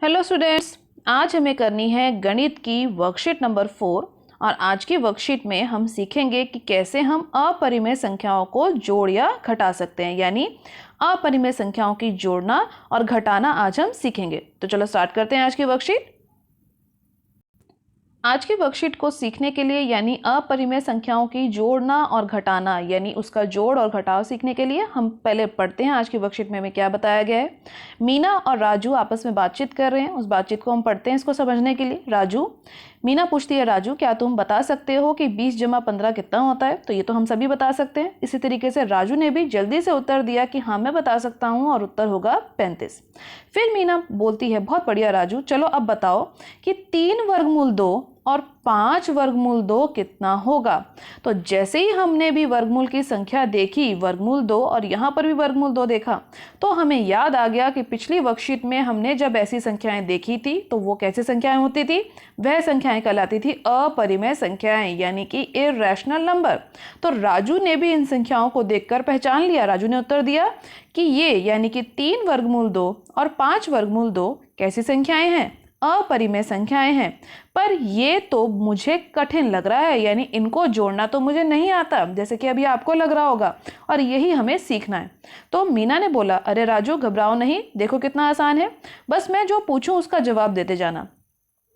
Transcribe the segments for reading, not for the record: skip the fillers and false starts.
Hello students, आज हमें करनी है गणित की वर्कशीट नंबर 4। और आज की वर्कशीट में हम सीखेंगे कि कैसे हम अपरिमेय संख्याओं को जोड़ या घटा सकते हैं, यानी अपरिमेय संख्याओं की जोड़ना और घटाना आज हम सीखेंगे। तो चलो स्टार्ट करते हैं आज की वर्कशीट। आज की वर्कशीट को सीखने के लिए यानी अपरिमेय संख्याओं की जोड़ना और घटाना यानी उसका जोड़ और घटाव सीखने के लिए हम पहले पढ़ते हैं आज की वर्कशीट में हमें क्या बताया गया है। मीना और राजू आपस में बातचीत कर रहे हैं, उस बातचीत को हम पढ़ते हैं इसको समझने के लिए। राजू, मीना पूछती है, राजू क्या तुम बता सकते हो कि 20 जमा 15 कितना होता है? तो ये तो हम सभी बता सकते हैं। इसी तरीके से राजू ने भी जल्दी से उत्तर दिया कि हाँ मैं बता सकता हूँ, और उत्तर होगा 35। फिर मीना बोलती है, बहुत बढ़िया राजू, चलो अब बताओ कि 3 वर्गमूल 2 और 5 वर्गमूल 2 कितना होगा। तो जैसे ही हमने भी वर्गमूल की संख्या देखी, वर्गमूल 2 और यहाँ पर भी वर्गमूल 2 देखा, तो हमें याद आ गया कि पिछली वर्कशीट में हमने जब ऐसी संख्याएं देखी थी तो वो कैसी संख्याएं होती थी? वह संख्याएं कहलाती थी अपरिमेय संख्याएं, यानी कि इरैशनल नंबर। तो राजू ने भी इन संख्याओं को देखकर पहचान लिया। राजू ने उत्तर दिया कि ये यानी कि 3 वर्गमूल 2 और 5 वर्गमूल 2 कैसी संख्याएं हैं? अपरिमेय संख्याएं हैं। पर ये तो मुझे कठिन लग रहा है, यानी इनको जोड़ना तो मुझे नहीं आता, जैसे कि अभी आपको लग रहा होगा, और यही हमें सीखना है। तो मीना ने बोला, अरे राजू घबराओ नहीं, देखो कितना आसान है, बस मैं जो पूछूं उसका जवाब देते जाना।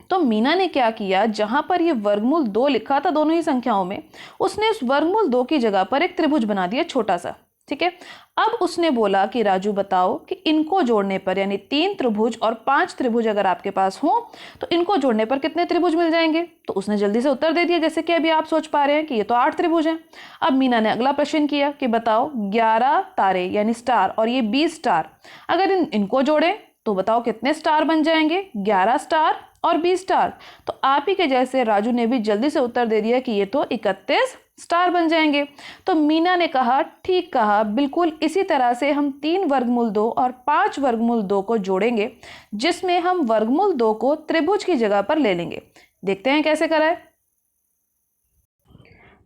तो मीना ने क्या किया, जहां पर ये वर्गमूल 2 लिखा था दोनों ही संख्याओं में, उसने उस वर्गमूल 2 की जगह पर एक त्रिभुज बना दिया छोटा सा। ठीक है, अब उसने बोला कि राजू बताओ कि इनको जोड़ने पर, यानी 3 त्रिभुज और 5 त्रिभुज अगर आपके पास हो तो इनको जोड़ने पर कितने त्रिभुज मिल जाएंगे? तो उसने जल्दी से उत्तर दे दिया, जैसे कि अभी आप सोच पा रहे हैं कि ये तो 8 त्रिभुज हैं। अब मीना ने अगला प्रश्न किया कि बताओ 11 तारे यानी स्टार और ये 20 स्टार, अगर इनको जोड़ें तो बताओ कितने स्टार बन जाएंगे? 11 स्टार और 20 स्टार। तो आप ही के जैसे राजू ने भी जल्दी से उत्तर दे दिया कि ये तो 31 स्टार बन जाएंगे। तो मीना ने कहा, ठीक कहा, बिल्कुल इसी तरह से हम 3 वर्गमूल 2 और 5 वर्गमूल 2 को जोड़ेंगे, जिसमें हम वर्गमूल 2 को त्रिभुज की जगह पर ले लेंगे। देखते हैं कैसे करा है।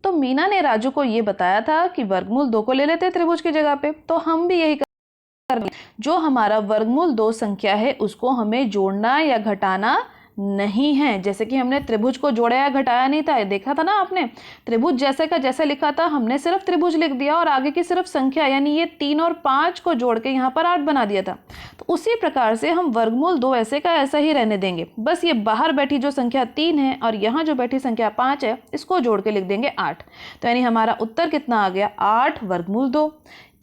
तो मीना ने राजू को यह बताया था कि वर्गमूल 2 को ले लेते हैं त्रिभुज की जगह पे, तो हम भी यही करेंगे। जो हमारा वर्गमूल 2 संख्या है उसको हमें जोड़ना या घटाना नहीं है। जैसे कि हमने त्रिभुज को जोड़ा या घटाया नहीं था, देखा था ना आपने, त्रिभुज जैसे का जैसा लिखा था, हमने सिर्फ त्रिभुज लिख दिया और आगे की सिर्फ संख्या यानी ये 3 और 5 को जोड़ के यहाँ पर 8 बना दिया था। तो उसी प्रकार से हम वर्गमूल 2 ऐसे का ऐसा ही रहने देंगे, बस ये बाहर बैठी जो संख्या 3 है और यहाँ जो बैठी संख्या 5 है इसको जोड़ के लिख देंगे 8। तो यानी हमारा उत्तर कितना आ गया? 8 वर्गमूल 2।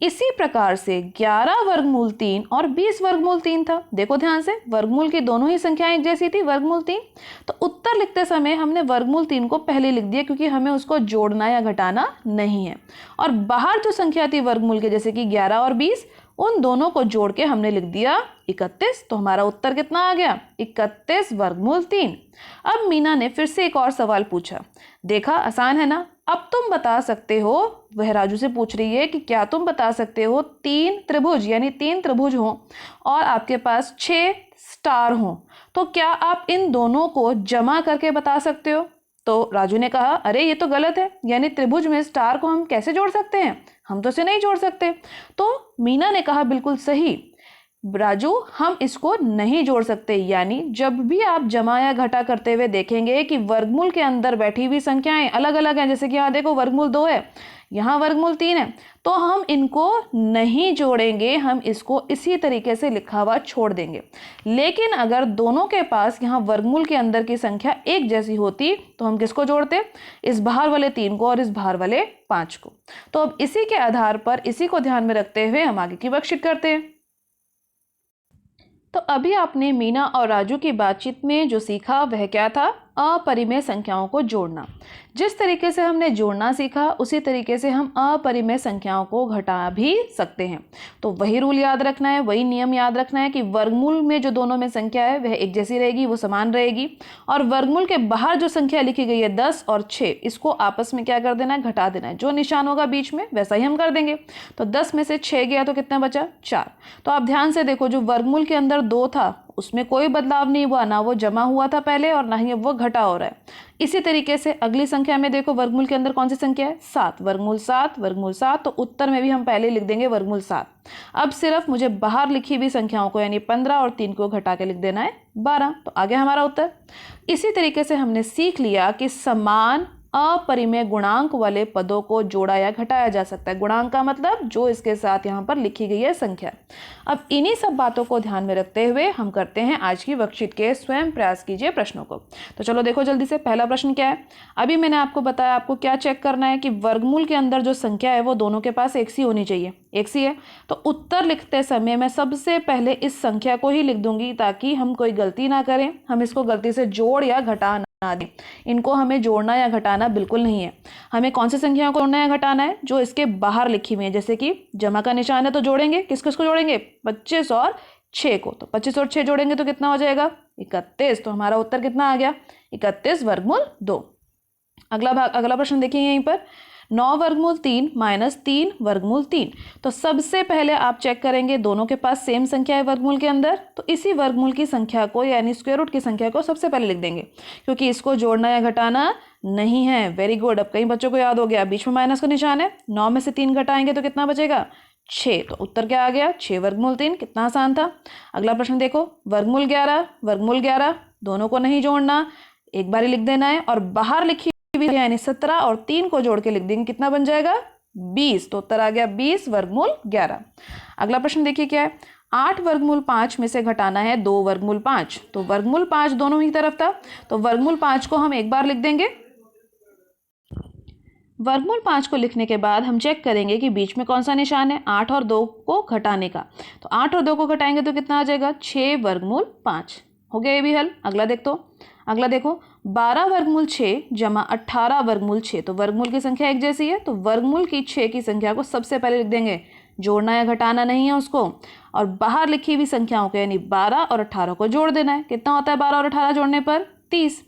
इसी प्रकार से 11 वर्गमूल 3 और 20 वर्गमूल 3 था। देखो ध्यान से, वर्गमूल की दोनों ही संख्याएं एक जैसी थी, वर्गमूल 3। तो उत्तर लिखते समय हमने वर्गमूल 3 को पहले लिख दिया, क्योंकि हमें उसको जोड़ना या घटाना नहीं है। और बाहर जो संख्या थी वर्गमूल के, जैसे कि 11 और 20, उन दोनों को जोड़ के हमने लिख दिया 31। तो हमारा उत्तर कितना आ गया? 31 वर्गमूल 3। अब मीना ने फिर से एक और सवाल पूछा। देखा, आसान है ना? अब तुम बता सकते हो, वह राजू से पूछ रही है कि क्या तुम बता सकते हो 3 त्रिभुज यानी 3 त्रिभुज हो और आपके पास 6 स्टार हो, तो क्या आप इन दोनों को जमा करके बता सकते हो? तो राजू ने कहा, अरे ये तो गलत है, यानी त्रिभुज में स्टार को हम कैसे जोड़ सकते हैं? हम तो इसे नहीं जोड़ सकते। तो मीना ने कहा, बिल्कुल सही राजू, हम इसको नहीं जोड़ सकते। यानी जब भी आप जमा या घटा करते हुए देखेंगे कि वर्गमूल के अंदर बैठी हुई संख्याएं अलग अलग हैं, जैसे कि यहाँ देखो वर्गमूल 2 है, यहाँ वर्गमूल 3 है, तो हम इनको नहीं जोड़ेंगे, हम इसको इसी तरीके से लिखा हुआ छोड़ देंगे। लेकिन अगर दोनों के पास यहाँ वर्गमूल के अंदर की संख्या एक जैसी होती तो हम किसको जोड़ते? इस बाहर वाले 3 को और इस बाहर वाले 5 को। तो अब इसी के आधार पर, इसी को ध्यान में रखते हुए हम आगे की वर्कशीट करते हैं। तो अभी आपने मीना और राजू की बातचीत में जो सीखा वह क्या था? अपरिमेय संख्याओं को जोड़ना। जिस तरीके से हमने जोड़ना सीखा उसी तरीके से हम अपरिमेय संख्याओं को घटा भी सकते हैं। तो वही रूल याद रखना है, वही नियम याद रखना है कि वर्गमूल में जो दोनों में संख्या है वह एक जैसी रहेगी, वो समान रहेगी, और वर्गमूल के बाहर जो संख्या लिखी गई है 10 और 6, इसको आपस में क्या कर देना है? घटा देना है। जो निशान होगा बीच में वैसा ही हम कर देंगे। तो 10 में से 6 गया तो कितना बचा? 4। तो आप ध्यान से देखो, जो वर्गमूल के अंदर 2 था उसमें कोई बदलाव नहीं हुआ, ना वो जमा हुआ था पहले और ना ही अब वो घटा हो रहा है। इसी तरीके से अगली संख्या में देखो, वर्गमूल के अंदर कौन सी संख्या है? 7, वर्गमूल 7, वर्गमूल 7, तो उत्तर में भी हम पहले लिख देंगे वर्गमूल 7। अब सिर्फ मुझे बाहर लिखी हुई संख्याओं को यानी 15 और 3 को घटा के लिख देना है 12, तो आ गया हमारा उत्तर। इसी तरीके से हमने सीख लिया कि समान अपरिमेय गुणांक वाले पदों को जोड़ा या घटाया जा सकता है। गुणांक का मतलब जो इसके साथ यहाँ पर लिखी गई है संख्या। अब इन्हीं सब बातों को ध्यान में रखते हुए हम करते हैं आज की वर्कशीट के स्वयं प्रयास कीजिए प्रश्नों को। तो चलो देखो जल्दी से, पहला प्रश्न क्या है? अभी मैंने आपको बताया आपको क्या चेक करना है कि वर्गमूल के अंदर जो संख्या है वो दोनों के पास एक सी होनी चाहिए, एक सी है। तो उत्तर लिखते समय मैं सबसे पहले इस संख्या को ही लिख दूंगी ताकि हम कोई गलती ना करें, हम इसको गलती से जोड़ या घटा ना दें। इनको हमें जोड़ना या घटाना बिल्कुल नहीं है। हमें कौन सी संख्याओं को जोड़ना या घटाना है? जो इसके बाहर लिखी हुई है, जैसे कि जमा का निशान है तो जोड़ेंगे, किस किस को जोड़ेंगे? 25 और 6 को। तो 25 और 6 जोड़ेंगे तो कितना हो जाएगा? 31। तो हमारा उत्तर कितना आ गया? 31 वर्गमूल 2। अगला प्रश्न देखिए यहीं पर, 9 वर्गमूल 3 माइनस 3 वर्गमूल 3। तो सबसे पहले आप चेक करेंगे दोनों के पास सेम संख्या है वर्गमूल के अंदर, तो इसी वर्गमूल की संख्या को यानी स्क्वायर रूट की संख्या को सबसे पहले लिख देंगे, क्योंकि इसको जोड़ना या घटाना नहीं है। Very good. अब कई बच्चों को याद हो गया, बीच में माइनस का निशान है, 9 में से 3 घटाएंगे तो कितना बचेगा? 6। तो उत्तर क्या आ गया? 6 वर्गमूल 3। कितना आसान था। अगला प्रश्न देखो, वर्गमूल 11, वर्गमूल 11, दोनों को नहीं जोड़ना, एक बार ही लिख देना है और बाहर लिखी यानी 17 और 3 को जोड़ के लिख देंगे, कितना बन जाएगा? 20। तो उत्तर आ गया 20 वर्गमूल 11। अगला प्रश्न देखिए क्या है, 8 वर्गमूल 5 में से घटाना है 2 वर्गमूल 5। तो वर्गमूल 5 दोनों ही तरफ था, तो वर्गमूल 5 को हम एक बार लिख देंगे। वर्गमूल 5 को लिखने के बाद हम चेक करेंगे कि बीच में कौन सा निशान है? 8 और 2 को घटाने का। तो 8 और 2 को घटाएंगे तो कितना आ जाएगा? 6 वर्गमूल 5। हो गया ये भी हल। अगला देखो 12 वर्गमूल 6 जमा 18 वर्गमूल 6। तो वर्गमूल की संख्या एक जैसी है, तो वर्गमूल की 6 की संख्या को सबसे पहले लिख देंगे, जोड़ना या घटाना नहीं है उसको, और बाहर लिखी हुई संख्याओं को यानी 12 और 18 को जोड़ देना है। कितना होता है 12 और 18 जोड़ने पर? 30।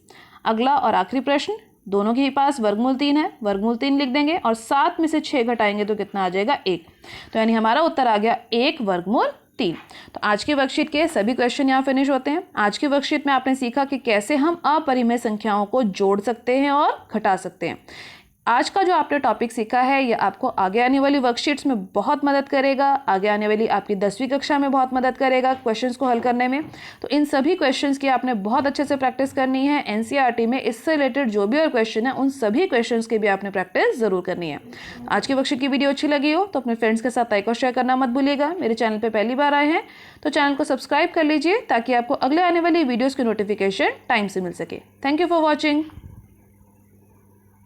अगला और आखिरी प्रश्न, दोनों के ही पास वर्गमूल 3 है, वर्गमूल 3 लिख देंगे और 7 में से 6 घटाएंगे तो कितना आ जाएगा? 1। तो यानी हमारा उत्तर आ गया 1 वर्गमूल 3। तो आज की वर्कशीट के सभी क्वेश्चन यहाँ फिनिश होते हैं। आज की वर्कशीट में आपने सीखा कि कैसे हम अपरिमेय संख्याओं को जोड़ सकते हैं और घटा सकते हैं। आज का जो आपने टॉपिक सीखा है ये आपको आगे आने वाली वर्कशीट्स में बहुत मदद करेगा, आगे आने वाली आपकी 10वीं कक्षा में बहुत मदद करेगा क्वेश्चंस को हल करने में। तो इन सभी क्वेश्चंस की आपने बहुत अच्छे से प्रैक्टिस करनी है। एनसीईआरटी में इससे रिलेटेड जो भी और क्वेश्चन है उन सभी क्वेश्चंस की भी आपने प्रैक्टिस जरूर करनी है। आज की वर्कशीट की वीडियो अच्छी लगी हो तो अपने फ्रेंड्स के साथ लाइक और शेयर करना मत भूलिएगा। मेरे चैनल पर पहली बार आए हैं तो चैनल को सब्सक्राइब कर लीजिए ताकि आपको अगले आने वाली वीडियोज़ की नोटिफिकेशन टाइम से मिल सके। Thank you for watching.